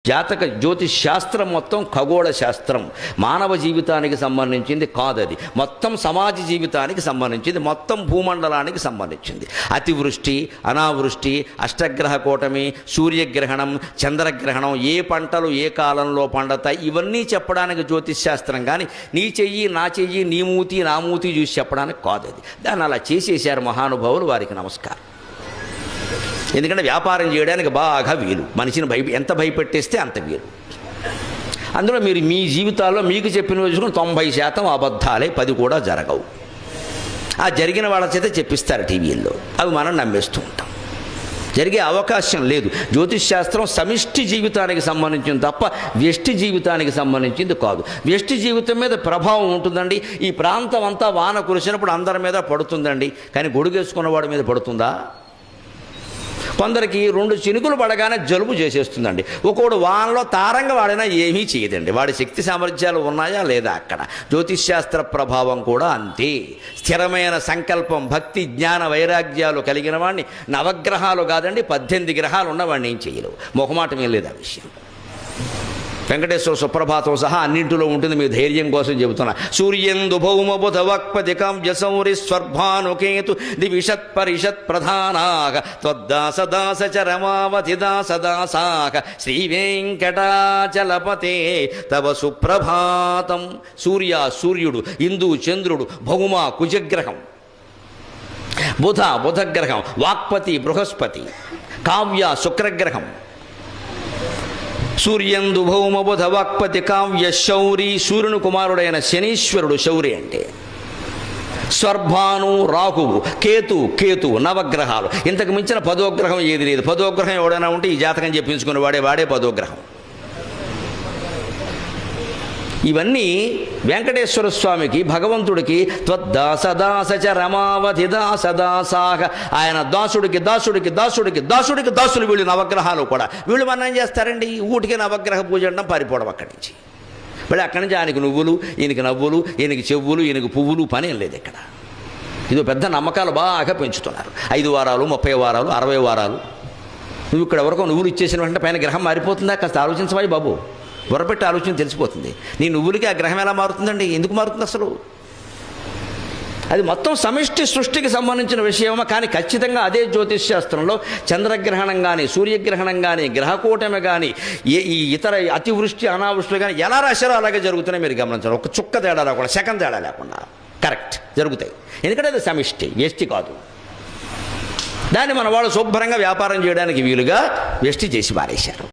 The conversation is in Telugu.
జాతక జ్యోతిష్ శాస్త్రం మొత్తం ఖగోళ శాస్త్రం, మానవ జీవితానికి సంబంధించింది కాదు. అది మొత్తం సమాజ జీవితానికి సంబంధించింది, మొత్తం భూమండలానికి సంబంధించింది. అతివృష్టి, అనావృష్టి, అష్టగ్రహ కూటమి, సూర్యగ్రహణం, చంద్రగ్రహణం, ఏ పంటలు ఏ కాలంలో పండతాయి, ఇవన్నీ చెప్పడానికి జ్యోతిష్ శాస్త్రం. కానీ నీ చెయ్యి నా చెయ్యి, నీ మూతి నా మూతి చూసి చెప్పడానికి కాదు. అది దాన్ని అలా చేసేసారు మహానుభావులు, వారికి నమస్కారం. ఎందుకంటే వ్యాపారం చేయడానికి బాగా వీలు, మనిషిని ఎంత భయపెట్టేస్తే అంత వీలు. అందులో మీరు మీ జీవితాల్లో మీకు చెప్పిన చూసుకుని 90% అబద్ధాలే, 10 కూడా జరగవు. ఆ జరిగిన వాళ్ళ చేత చెప్పిస్తారు టీవీల్లో, అవి మనం నమ్మేస్తూ ఉంటాం. జరిగే అవకాశం లేదు. జ్యోతిష్ శాస్త్రం సమిష్టి జీవితానికి సంబంధించింది తప్ప వ్యష్టి జీవితానికి సంబంధించింది కాదు. వ్యష్టి జీవితం మీద ప్రభావం ఉంటుందండి. ఈ ప్రాంతం అంతా వాన కురిసినప్పుడు అందరి మీద పడుతుందండి, కానీ గొడుగేసుకున్నవాడి మీద పడుతుందా? కొందరికి 2 చినుకులు పడగానే జలుబు చేసేస్తుందండి. ఒకడు వానలో తారంగా వాడినా ఏమీ చేయదండి. వాడి శక్తి సామర్థ్యాలు ఉన్నాయా లేదా అక్కడ. జ్యోతిష్ శాస్త్ర ప్రభావం కూడా అంతే. స్థిరమైన సంకల్పం, భక్తి, జ్ఞాన వైరాగ్యాలు కలిగిన వాడిని నవగ్రహాలు కాదండి 18 గ్రహాలు ఉన్నవాడిని ఏం చేయలేవు. మొహమాటం ఏం లేదు ఆ విషయం. వెంకటేశ్వర సుప్రభాతం సహా అన్నింటిలో ఉంటుంది, మీ ధైర్యం కోసం చెబుతున్నా. సూర్యందు భౌమ బుధ వక్పతి కావ్య సౌరి స్వర్భానుకేతు దివిషత్ పరిషత్ ప్రధానాగ త్వద్దాస దాస చరమావతి దాస దాసాక శ్రీ వెంకటాచలపతే తవ సుప్రభాతం. సూర్యుడు, ఇందు చంద్రుడు, భౌమ కుజగ్రహం, బుధగ్రహం, వాక్పతి బృహస్పతి, కావ్య శుక్రగ్రహం. సూర్యందు భౌమ బుధ వాక్పతి కావ్య శౌరి, సూర్యుని కుమారుడైన శనీశ్వరుడు శౌరి అంటే. స్వర్భాను రాహువు, కేతు, నవగ్రహాలు. ఇంతకు మించిన 10వ గ్రహం ఏది లేదు. 10వ గ్రహం ఎవడైనా ఉంటే ఈ జాతకం చెప్పించుకుని వాడే 10వ గ్రహం. ఇవన్నీ వెంకటేశ్వర స్వామికి, భగవంతుడికి త్వద్దాసదాసచ రమావతి దాసదాసాక, ఆయన దాసుడికి దాసులు వీళ్ళు నవగ్రహాలు కూడా. వీళ్ళు మనం ఏం చేస్తారండి, ఊటికి నవగ్రహ పూజ అనడం, పారిపోవడం అక్కడి నుంచి. మళ్ళీ అక్కడి నుంచి ఆయనకి నువ్వులు, ఈయనకి నవ్వులు, ఈయనకి చెవులు, ఈయనకి పువ్వులు, పని ఏం లేదు ఇక్కడ. ఇది పెద్ద నమ్మకాలు బాగా పెంచుతున్నారు. 5 వారాలు, 30 వారాలు, 60 వారాలు. నువ్వు ఇక్కడ వరకు నువ్వులు ఇచ్చేసిన వెంటనే పైన గ్రహం మారిపోతుందా? కాస్త ఆలోచించవాయి బాబు, బుర్రపెట్టి ఆలోచన తెలిసిపోతుంది. నీ నువ్వులకి ఆ గ్రహం ఎలా మారుతుందండి? ఎందుకు మారుతుంది అసలు? అది మొత్తం సమిష్టి సృష్టికి సంబంధించిన విషయమా. కానీ ఖచ్చితంగా అదే జ్యోతిష్ శాస్త్రంలో చంద్రగ్రహణం కానీ, సూర్యగ్రహణం కానీ, గ్రహకూటమి కానీ, ఈ ఇతర అతివృష్టి అనావృష్టిలు కానీ ఎలా రాశారో అలాగే జరుగుతున్నాయి. మీరు గమనించాలి. ఒక చుక్క తేడా లేకుండా, సెకండ్ తేడా లేకుండా కరెక్ట్ జరుగుతాయి. ఎందుకంటే అది సమిష్టి, వ్యష్టి కాదు. దాన్ని మన వాళ్ళు శుభ్రంగా వ్యాపారం చేయడానికి వీలుగా వ్యష్టి చేసి మారేశారు.